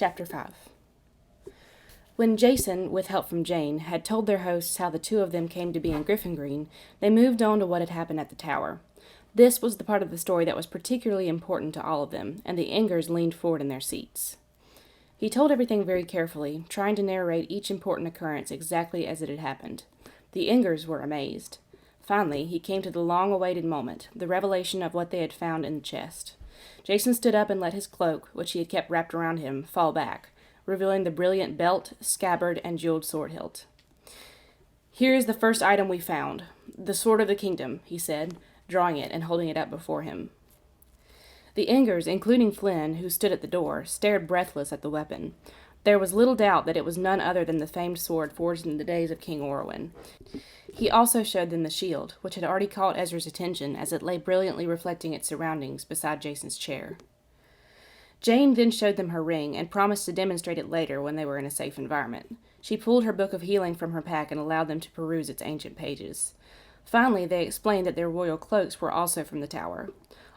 Chapter 5. When Jason, with help from Jane, had told their hosts how the two of them came to be in Griffyngrein, they moved on to what had happened at the tower. This was the part of the story that was particularly important to all of them, and the Ingers leaned forward in their seats. He told everything very carefully, trying to narrate each important occurrence exactly as it had happened. The Ingers were amazed. Finally, he came to the long-awaited moment, the revelation of what they had found in the chest. Jason stood up and let his cloak, which he had kept wrapped around him, fall back, revealing the brilliant belt, scabbard, and jeweled sword hilt. "Here is the first item we found, the sword of the kingdom," he said, drawing it and holding it up before him. The Ingers, including Flynn, who stood at the door, stared breathless at the weapon. There was little doubt that it was none other than the famed sword forged in the days of King Orwin. He also showed them the shield, which had already caught Ezra's attention as it lay brilliantly reflecting its surroundings beside Jason's chair. Jane then showed them her ring and promised to demonstrate it later when they were in a safe environment. She pulled her book of healing from her pack and allowed them to peruse its ancient pages. Finally, they explained that their royal cloaks were also from the tower.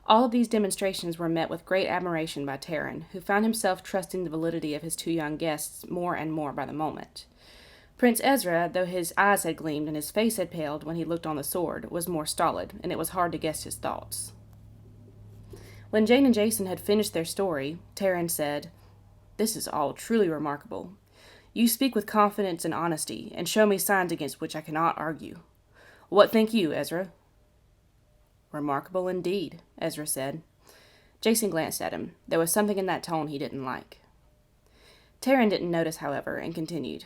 All of these demonstrations were met with great admiration by Terran, who found himself trusting the validity of his two young guests more and more by the moment. Prince Ezra, though his eyes had gleamed and his face had paled when he looked on the sword, was more stolid, and it was hard to guess his thoughts. When Jane and Jason had finished their story, Terran said, "This is all truly remarkable. You speak with confidence and honesty, and show me signs against which I cannot argue. What think you, Ezra?" "Remarkable indeed," Ezra said. Jason glanced at him. There was something in that tone he didn't like. Terran didn't notice, however, and continued.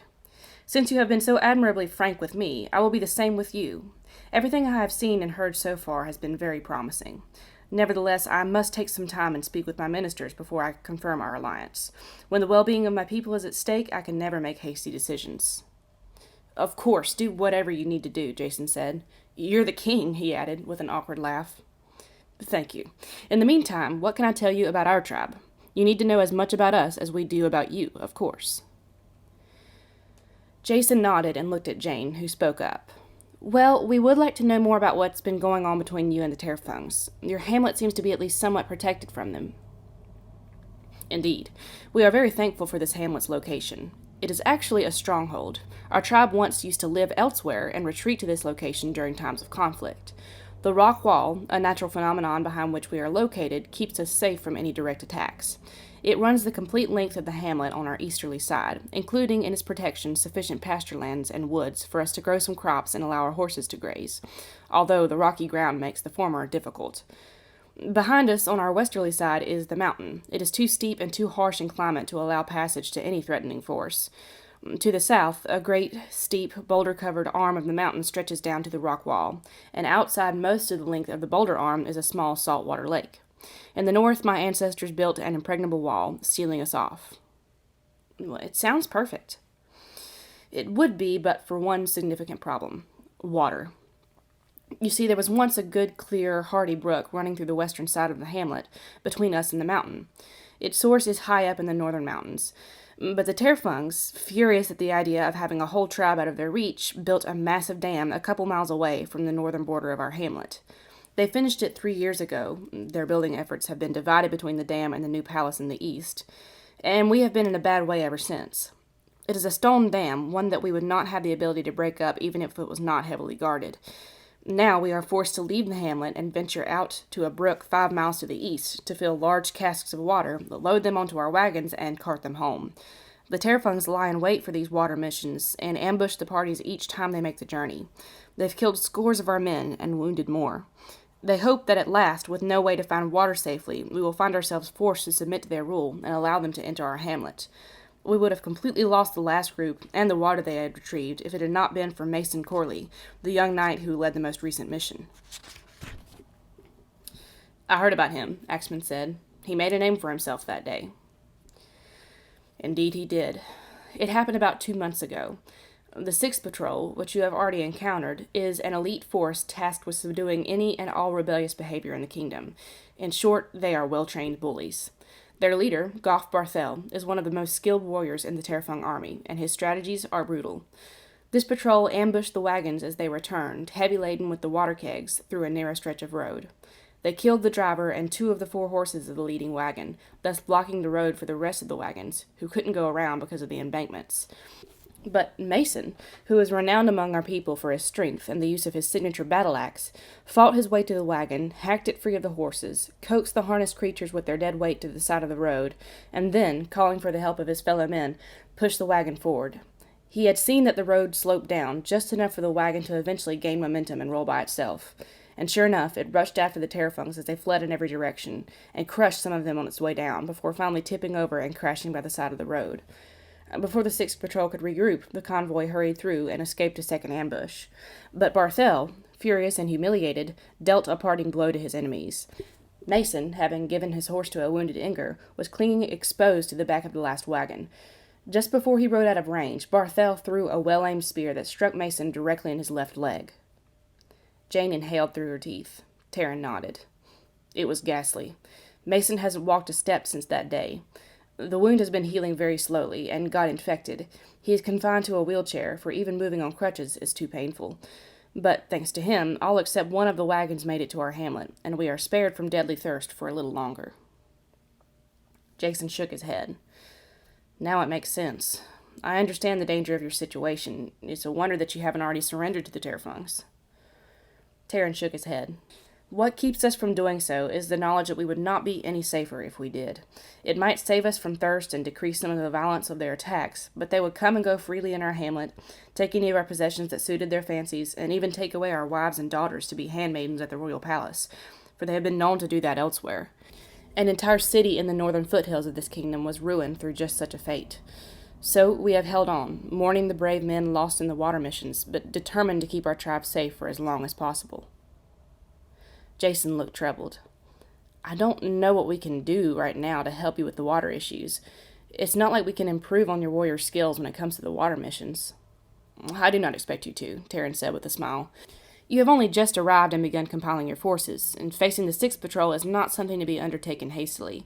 "Since you have been so admirably frank with me, I will be the same with you. Everything I have seen and heard so far has been very promising. Nevertheless, I must take some time and speak with my ministers before I confirm our alliance. When the well-being of my people is at stake, I can never make hasty decisions." "Of course, do whatever you need to do," Jason said. "You're the king," he added, with an awkward laugh. "Thank you. In the meantime, what can I tell you about our tribe? You need to know as much about us as we do about you, of course." Jason nodded and looked at Jane, who spoke up. "Well, we would like to know more about what's been going on between you and the Terfungs. Your hamlet seems to be at least somewhat protected from them." "Indeed. We are very thankful for this hamlet's location. It is actually a stronghold. Our tribe once used to live elsewhere and retreat to this location during times of conflict. The rock wall, a natural phenomenon behind which we are located, keeps us safe from any direct attacks. It runs the complete length of the hamlet on our easterly side, including in its protection sufficient pasture lands and woods for us to grow some crops and allow our horses to graze, although the rocky ground makes the former difficult. Behind us, on our westerly side, is the mountain. It is too steep and too harsh in climate to allow passage to any threatening force. To the south, a great, steep, boulder-covered arm of the mountain stretches down to the rock wall, and outside most of the length of the boulder arm is a small saltwater lake. In the north, my ancestors built an impregnable wall, sealing us off." "Well, it sounds perfect." "It would be, but for one significant problem: water. You see, there was once a good, clear, hearty brook running through the western side of the hamlet, between us and the mountain. Its source is high up in the northern mountains. But the Terfungs, furious at the idea of having a whole tribe out of their reach, built a massive dam a couple miles away from the northern border of our hamlet. They finished it 3 years ago. Their building efforts have been divided between the dam and the new palace in the east, and we have been in a bad way ever since. It is a stone dam, one that we would not have the ability to break up even if it was not heavily guarded. Now we are forced to leave the hamlet and venture out to a brook 5 miles to the east to fill large casks of water, load them onto our wagons, and cart them home. The Terfungs lie in wait for these water missions and ambush the parties each time they make the journey. They've killed scores of our men and wounded more. They hope that at last, with no way to find water safely, we will find ourselves forced to submit to their rule and allow them to enter our hamlet. We would have completely lost the last group and the water they had retrieved if it had not been for Mason Corley, the young knight who led the most recent mission." "I heard about him," Axman said. "He made a name for himself that day." "Indeed he did. It happened about 2 months ago. The 6th Patrol, which you have already encountered, is an elite force tasked with subduing any and all rebellious behavior in the kingdom. In short, they are well-trained bullies. Their leader, Goff Barthel, is one of the most skilled warriors in the Terfung army, and his strategies are brutal. This patrol ambushed the wagons as they returned, heavy-laden with the water kegs, through a narrow stretch of road. They killed the driver and 2 of the 4 horses of the leading wagon, thus blocking the road for the rest of the wagons, who couldn't go around because of the embankments. But Mason, who is renowned among our people for his strength and the use of his signature battle axe, fought his way to the wagon, hacked it free of the horses, coaxed the harnessed creatures with their dead weight to the side of the road, and then, calling for the help of his fellow men, pushed the wagon forward. He had seen that the road sloped down, just enough for the wagon to eventually gain momentum and roll by itself. And sure enough, it rushed after the Terrafunks as they fled in every direction, and crushed some of them on its way down, before finally tipping over and crashing by the side of the road. Before the 6th Patrol could regroup, the convoy hurried through and escaped a second ambush. But Barthel, furious and humiliated, dealt a parting blow to his enemies. Mason, having given his horse to a wounded Inger, was clinging exposed to the back of the last wagon. Just before he rode out of range, Barthel threw a well-aimed spear that struck Mason directly in his left leg. Jane inhaled through her teeth. Taryn nodded. It was ghastly. Mason hasn't walked a step since that day. The wound has been healing very slowly, and got infected. He is confined to a wheelchair, for even moving on crutches is too painful. But, thanks to him, all except one of the wagons made it to our hamlet, and we are spared from deadly thirst for a little longer. Jason shook his head. Now it makes sense. I understand the danger of your situation. It's a wonder that you haven't already surrendered to the Terrafunks. Taryn shook his head. What keeps us from doing so is the knowledge that we would not be any safer if we did. It might save us from thirst and decrease some of the violence of their attacks, but they would come and go freely in our hamlet, take any of our possessions that suited their fancies, and even take away our wives and daughters to be handmaidens at the royal palace, for they have been known to do that elsewhere. An entire city in the northern foothills of this kingdom was ruined through just such a fate. So we have held on, mourning the brave men lost in the water missions, but determined to keep our tribe safe for as long as possible. Jason looked troubled. I don't know what we can do right now to help you with the water issues. It's not like we can improve on your warrior skills when it comes to the water missions. I do not expect you to, Taryn said with a smile. You have only just arrived and begun compiling your forces, and facing the 6th Patrol is not something to be undertaken hastily.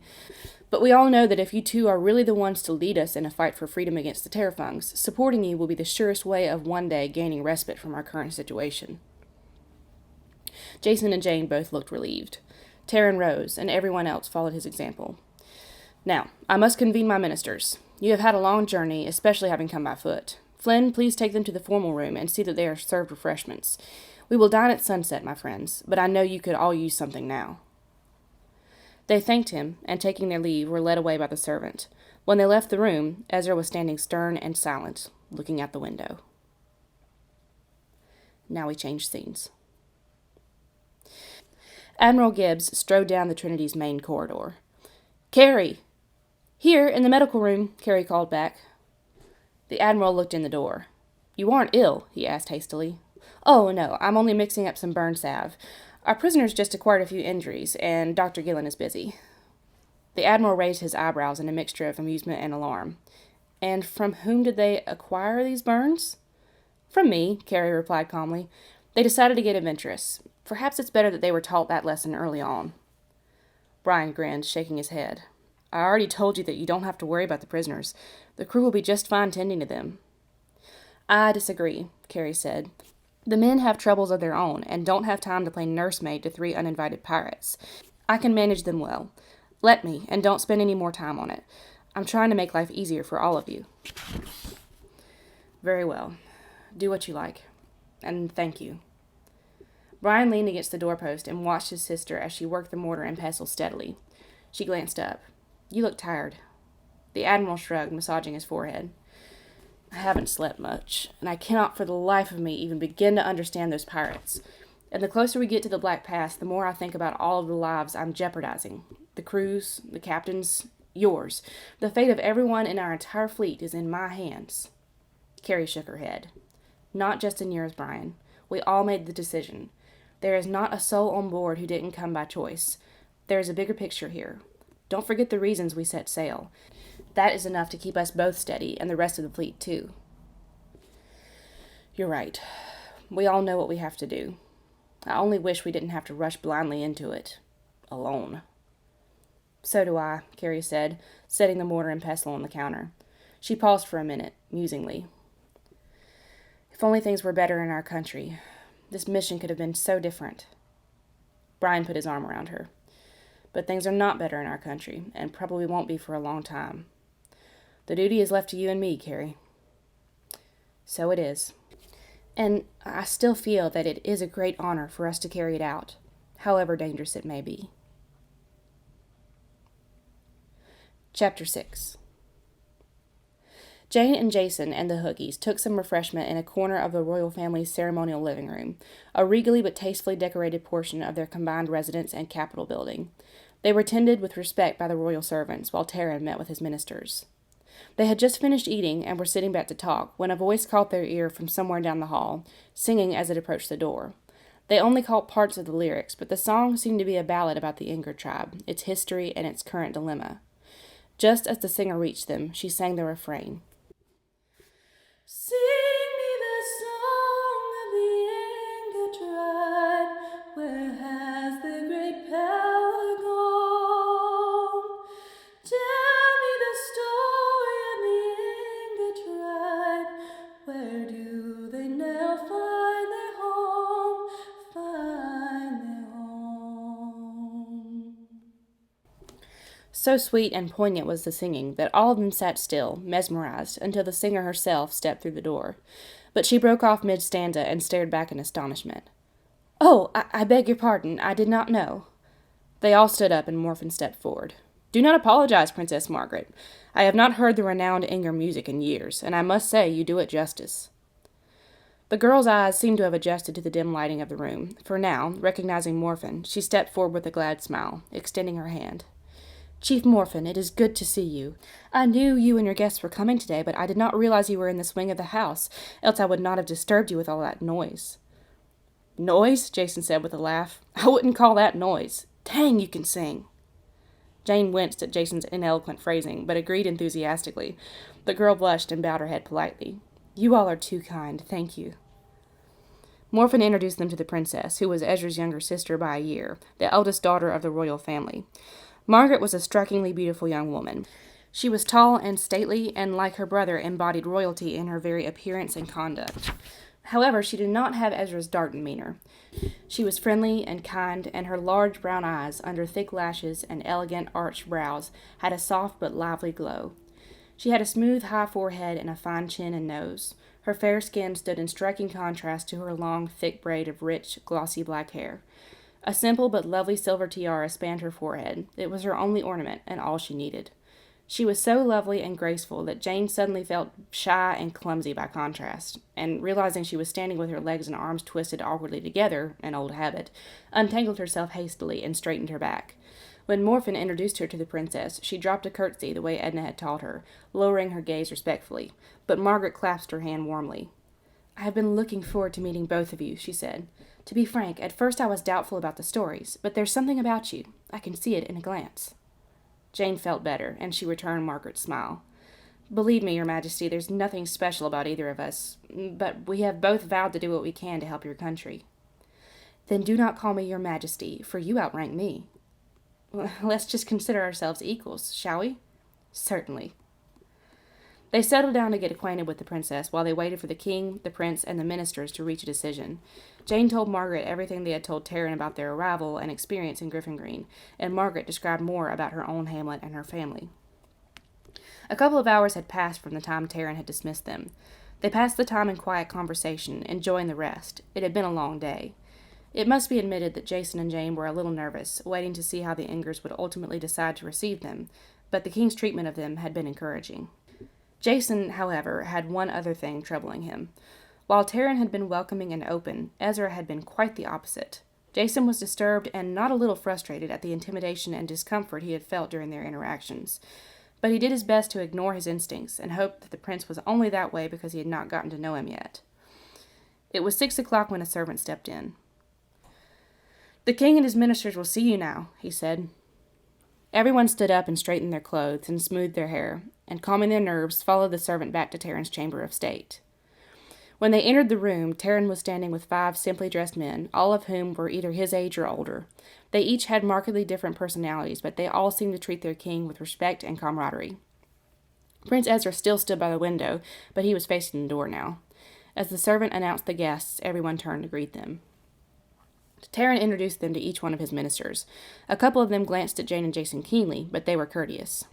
But we all know that if you two are really the ones to lead us in a fight for freedom against the Terrafunks, supporting you will be the surest way of one day gaining respite from our current situation. Jason and Jane both looked relieved. Taryn rose, and everyone else followed his example. Now, I must convene my ministers. You have had a long journey, especially having come by foot. Flynn, please take them to the formal room and see that they are served refreshments. We will dine at sunset, my friends, but I know you could all use something now. They thanked him, and taking their leave, were led away by the servant. When they left the room, Ezra was standing stern and silent, looking out the window. Now we change scenes. Admiral Gibbs strode down the Trinity's main corridor. Carrie! Here, in the medical room, Carrie called back. The Admiral looked in the door. You aren't ill? He asked hastily. Oh, no, I'm only mixing up some burn salve. Our prisoners just acquired a few injuries, and Dr. Gillen is busy. The Admiral raised his eyebrows in a mixture of amusement and alarm. And from whom did they acquire these burns? From me, Carrie replied calmly. They decided to get adventurous. Perhaps it's better that they were taught that lesson early on. Brian grinned, shaking his head. I already told you that you don't have to worry about the prisoners. The crew will be just fine tending to them. I disagree, Carrie said. The men have troubles of their own, and don't have time to play nursemaid to 3 uninvited pirates. I can manage them well. Let me, and don't spend any more time on it. I'm trying to make life easier for all of you. Very well. Do what you like. And thank you. Brian leaned against the doorpost and watched his sister as she worked the mortar and pestle steadily. She glanced up. You look tired. The Admiral shrugged, massaging his forehead. I haven't slept much, and I cannot for the life of me even begin to understand those pirates. And the closer we get to the Black Pass, the more I think about all of the lives I'm jeopardizing. The crew's, the captain's, yours. The fate of everyone in our entire fleet is in my hands. Carrie shook her head. Not just in yours, Brian. We all made the decision. There is not a soul on board who didn't come by choice. There is a bigger picture here. Don't forget the reasons we set sail. That is enough to keep us both steady, and the rest of the fleet, too. You're right. We all know what we have to do. I only wish we didn't have to rush blindly into it. Alone. So do I, Carrie said, setting the mortar and pestle on the counter. She paused for a minute, musingly. If only things were better in our country. This mission could have been so different. Brian put his arm around her. But things are not better in our country, and probably won't be for a long time. The duty is left to you and me, Carrie. So it is. And I still feel that it is a great honor for us to carry it out, however dangerous it may be. Chapter 6. Jane and Jason and the Hookies took some refreshment in a corner of the royal family's ceremonial living room, a regally but tastefully decorated portion of their combined residence and Capitol building. They were tended with respect by the royal servants, while Taryn met with his ministers. They had just finished eating and were sitting back to talk, when a voice caught their ear from somewhere down the hall, singing as it approached the door. They only caught parts of the lyrics, but the song seemed to be a ballad about the Inger tribe, its history, and its current dilemma. Just as the singer reached them, she sang the refrain. Sing me the song of the Inger tribe, where has the great power gone? Tell me the story of the Inger tribe, where do they now find their home, So sweet and poignant was the singing that all of them sat still, mesmerized, until the singer herself stepped through the door. But she broke off mid-stanza and stared back in astonishment. "Oh, I beg your pardon. I did not know." They all stood up and Morphin stepped forward. "Do not apologize, Princess Margaret. I have not heard the renowned Inger music in years, and I must say you do it justice." The girl's eyes seemed to have adjusted to the dim lighting of the room, for now, recognizing Morphin, she stepped forward with a glad smile, extending her hand. "Chief Morphin, it is good to see you. I knew you and your guests were coming today, but I did not realize you were in this wing of the house, else I would not have disturbed you with all that noise." "Noise?" Jason said with a laugh. "I wouldn't call that noise. Dang, you can sing." Jane winced at Jason's ineloquent phrasing, but agreed enthusiastically. The girl blushed and bowed her head politely. "You all are too kind, thank you." Morphin introduced them to the princess, who was Ezra's younger sister by a year, the eldest daughter of the royal family. Margaret was a strikingly beautiful young woman. She was tall and stately, and like her brother, embodied royalty in her very appearance and conduct. However, she did not have Ezra's dark demeanor. She was friendly and kind, and her large brown eyes, under thick lashes and elegant arched brows, had a soft but lively glow. She had a smooth, high forehead and a fine chin and nose. Her fair skin stood in striking contrast to her long, thick braid of rich, glossy black hair. A simple but lovely silver tiara spanned her forehead. It was her only ornament, and all she needed. She was so lovely and graceful that Jane suddenly felt shy and clumsy by contrast, and realizing she was standing with her legs and arms twisted awkwardly together, an old habit, untangled herself hastily and straightened her back. When Morphin introduced her to the princess, she dropped a curtsy the way Edna had taught her, lowering her gaze respectfully, but Margaret clasped her hand warmly. "I have been looking forward to meeting both of you," she said. "To be frank, at first I was doubtful about the stories, but there's something about you. I can see it in a glance." Jane felt better, and she returned Margaret's smile. "Believe me, Your Majesty, there's nothing special about either of us, but we have both vowed to do what we can to help your country." "Then do not call me Your Majesty, for you outrank me." "Let's just consider ourselves equals, shall we?" "Certainly." They settled down to get acquainted with the princess while they waited for the king, the prince, and the ministers to reach a decision. Jane told Margaret everything they had told Taryn about their arrival and experience in Griffyngrein, and Margaret described more about her own hamlet and her family. A couple of hours had passed from the time Taryn had dismissed them. They passed the time in quiet conversation, enjoying the rest. It had been a long day. It must be admitted that Jason and Jane were a little nervous, waiting to see how the Ingers would ultimately decide to receive them, but the king's treatment of them had been encouraging. Jason, however, had one other thing troubling him. While Taryn had been welcoming and open, Ezra had been quite the opposite. Jason was disturbed and not a little frustrated at the intimidation and discomfort he had felt during their interactions. But he did his best to ignore his instincts and hoped that the prince was only that way because he had not gotten to know him yet. It was 6 o'clock when a servant stepped in. "The king and his ministers will see you now," he said. Everyone stood up and straightened their clothes and smoothed their hair, and calming their nerves, followed the servant back to Taryn's chamber of state. When they entered the room, Taryn was standing with 5 simply dressed men, all of whom were either his age or older. They each had markedly different personalities, but they all seemed to treat their king with respect and camaraderie. Prince Ezra still stood by the window, but he was facing the door now. As the servant announced the guests, everyone turned to greet them. Tarrant introduced them to each one of his ministers. A couple of them glanced at Jane and Jason keenly, but they were courteous.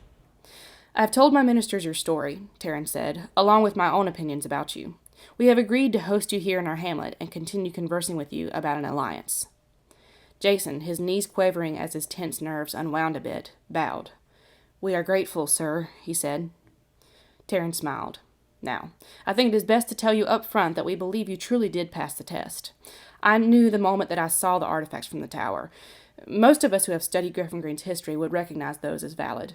"I have told my ministers your story," Tarrant said, "along with my own opinions about you. We have agreed to host you here in our hamlet and continue conversing with you about an alliance." Jason, his knees quavering as his tense nerves unwound a bit, bowed. "We are grateful, sir," he said. Tarrant smiled. "Now, I think it is best to tell you up front that we believe you truly did pass the test. I knew the moment that I saw the artifacts from the tower. Most of us who have studied Griffyngrein's history would recognize those as valid.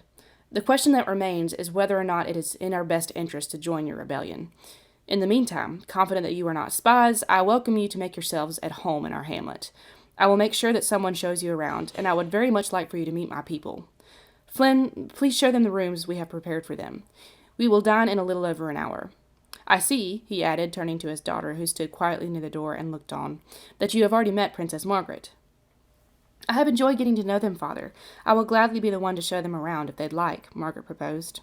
The question that remains is whether or not it is in our best interest to join your rebellion. In the meantime, confident that you are not spies, I welcome you to make yourselves at home in our hamlet. I will make sure that someone shows you around, and I would very much like for you to meet my people. Flynn, please show them the rooms we have prepared for them. We will dine in a little over an hour. I see," he added, turning to his daughter, who stood quietly near the door and looked on, "that you have already met Princess Margaret." "I have enjoyed getting to know them, Father. I will gladly be the one to show them around, if they'd like," Margaret proposed.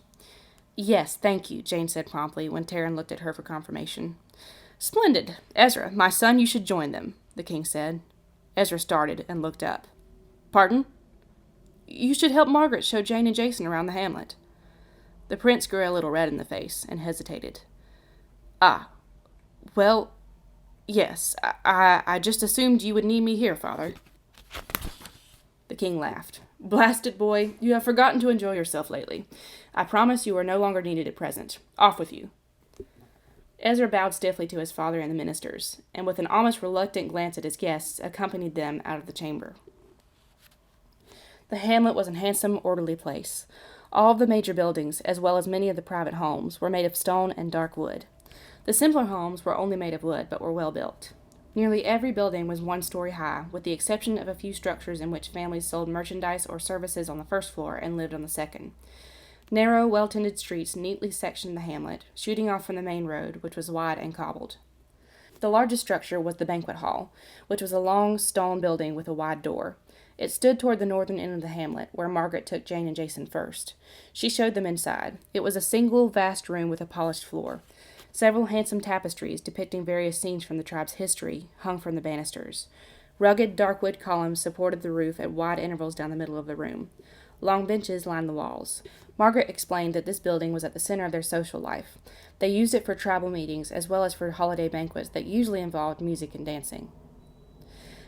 "Yes, thank you," Jane said promptly, when Tarrant looked at her for confirmation. "Splendid. Ezra, my son, you should join them," the king said. Ezra started and looked up. "Pardon?" "You should help Margaret show Jane and Jason around the hamlet." The prince grew a little red in the face and hesitated. "Ah, well, yes, I just assumed you would need me here, Father." The king laughed. "Blasted boy, you have forgotten to enjoy yourself lately. I promise you are no longer needed at present. Off with you." Ezra bowed stiffly to his father and the ministers, and with an almost reluctant glance at his guests, accompanied them out of the chamber. The hamlet was a handsome, orderly place. All of the major buildings, as well as many of the private homes, were made of stone and dark wood. The simpler homes were only made of wood, but were well built. Nearly every building was 1 story high, with the exception of a few structures in which families sold merchandise or services on the first floor and lived on the second. Narrow, well-tended streets neatly sectioned the hamlet, shooting off from the main road, which was wide and cobbled. The largest structure was the banquet hall, which was a long stone building with a wide door. It stood toward the northern end of the hamlet, where Margaret took Jane and Jason first. She showed them inside. It was a single, vast room with a polished floor. Several handsome tapestries depicting various scenes from the tribe's history hung from the banisters. Rugged, dark wood columns supported the roof at wide intervals down the middle of the room. Long benches lined the walls. Margaret explained that this building was at the center of their social life. They used it for tribal meetings as well as for holiday banquets that usually involved music and dancing.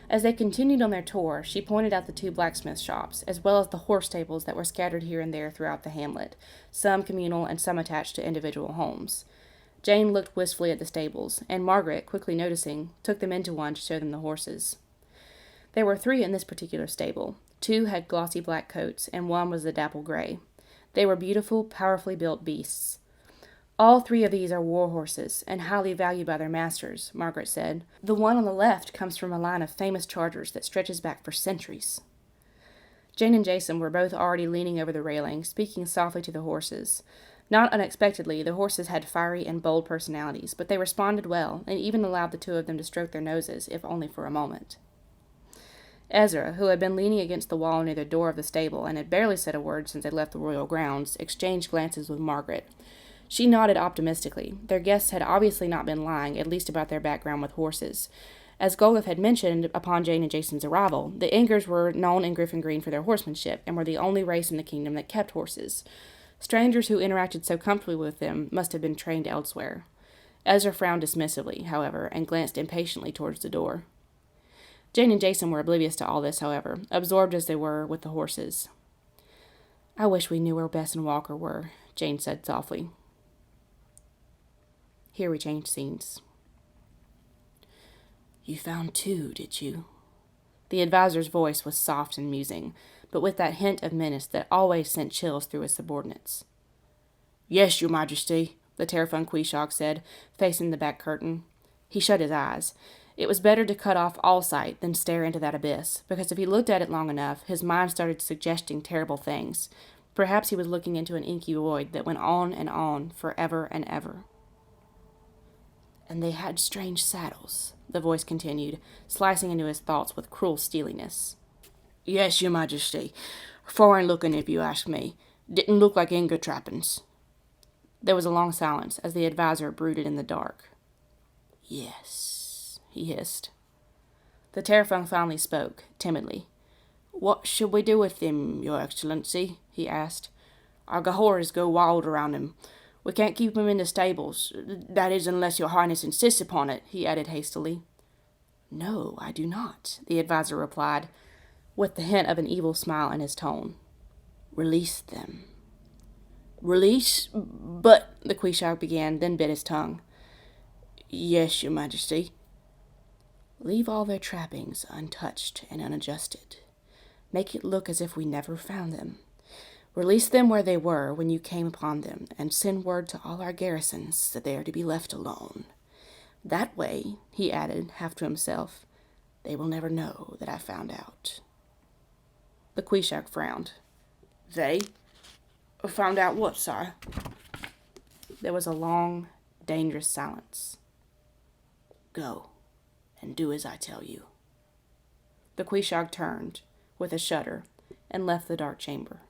As they continued on their tour, she pointed out the 2 blacksmith shops, as well as the horse stables that were scattered here and there throughout the hamlet, some communal and some attached to individual homes. Jane looked wistfully at the stables, and Margaret, quickly noticing, took them into one to show them the horses. There were 3 in this particular stable. 2 had glossy black coats, and 1 was a dapple gray. They were beautiful, powerfully built beasts. "All 3 of these are war horses, and highly valued by their masters," Margaret said. "The one on the left comes from a line of famous chargers that stretches back for centuries." Jane and Jason were both already leaning over the railing, speaking softly to the horses. Not unexpectedly, the horses had fiery and bold personalities, but they responded well, and even allowed the 2 of them to stroke their noses, if only for a moment. Ezra, who had been leaning against the wall near the door of the stable and had barely said a word since they left the royal grounds, exchanged glances with Margaret. She nodded optimistically. Their guests had obviously not been lying, at least about their background with horses. As Golgoth had mentioned upon Jane and Jason's arrival, the Ingers were known in Griffyngrein for their horsemanship, and were the only race in the kingdom that kept horses. Strangers who interacted so comfortably with them must have been trained elsewhere. Ezra frowned dismissively, however, and glanced impatiently towards the door. Jane and Jason were oblivious to all this, however, absorbed as they were with the horses. "I wish we knew where Bess and Walker were," Jane said softly. Here we changed scenes. "You found 2, did you?" The advisor's voice was soft and musing, but with that hint of menace that always sent chills through his subordinates. "Yes, your majesty," the terrifying Quishog said, facing the back curtain. He shut his eyes. It was better to cut off all sight than stare into that abyss, because if he looked at it long enough, his mind started suggesting terrible things. Perhaps he was looking into an inky void that went on, forever and ever. "And they had strange saddles," the voice continued, slicing into his thoughts with cruel steeliness. "Yes, your majesty. Foreign looking, if you ask me. Didn't look like Inga trappings." There was a long silence as the advisor brooded in the dark. "Yes," he hissed. The Terrafung finally spoke, timidly. "What should we do with him, Your Excellency?" he asked. "Our Gahoras go wild around him. We can't keep him in the stables. That is, unless your Highness insists upon it," he added hastily. "No, I do not," the advisor replied, with the hint of an evil smile in his tone. "Release them." "Release? But—" the Quishog began, then bit his tongue. "Yes, Your Majesty." "Leave all their trappings untouched and unadjusted. Make it look as if we never found them. Release them where they were when you came upon them, and send word to all our garrisons that they are to be left alone. That way," he added, half to himself, "they will never know that I found out." The Quishog frowned. "They? Found out what, sire?" There was a long, dangerous silence. "Go, and do as I tell you." The Quishog turned, with a shudder, and left the dark chamber.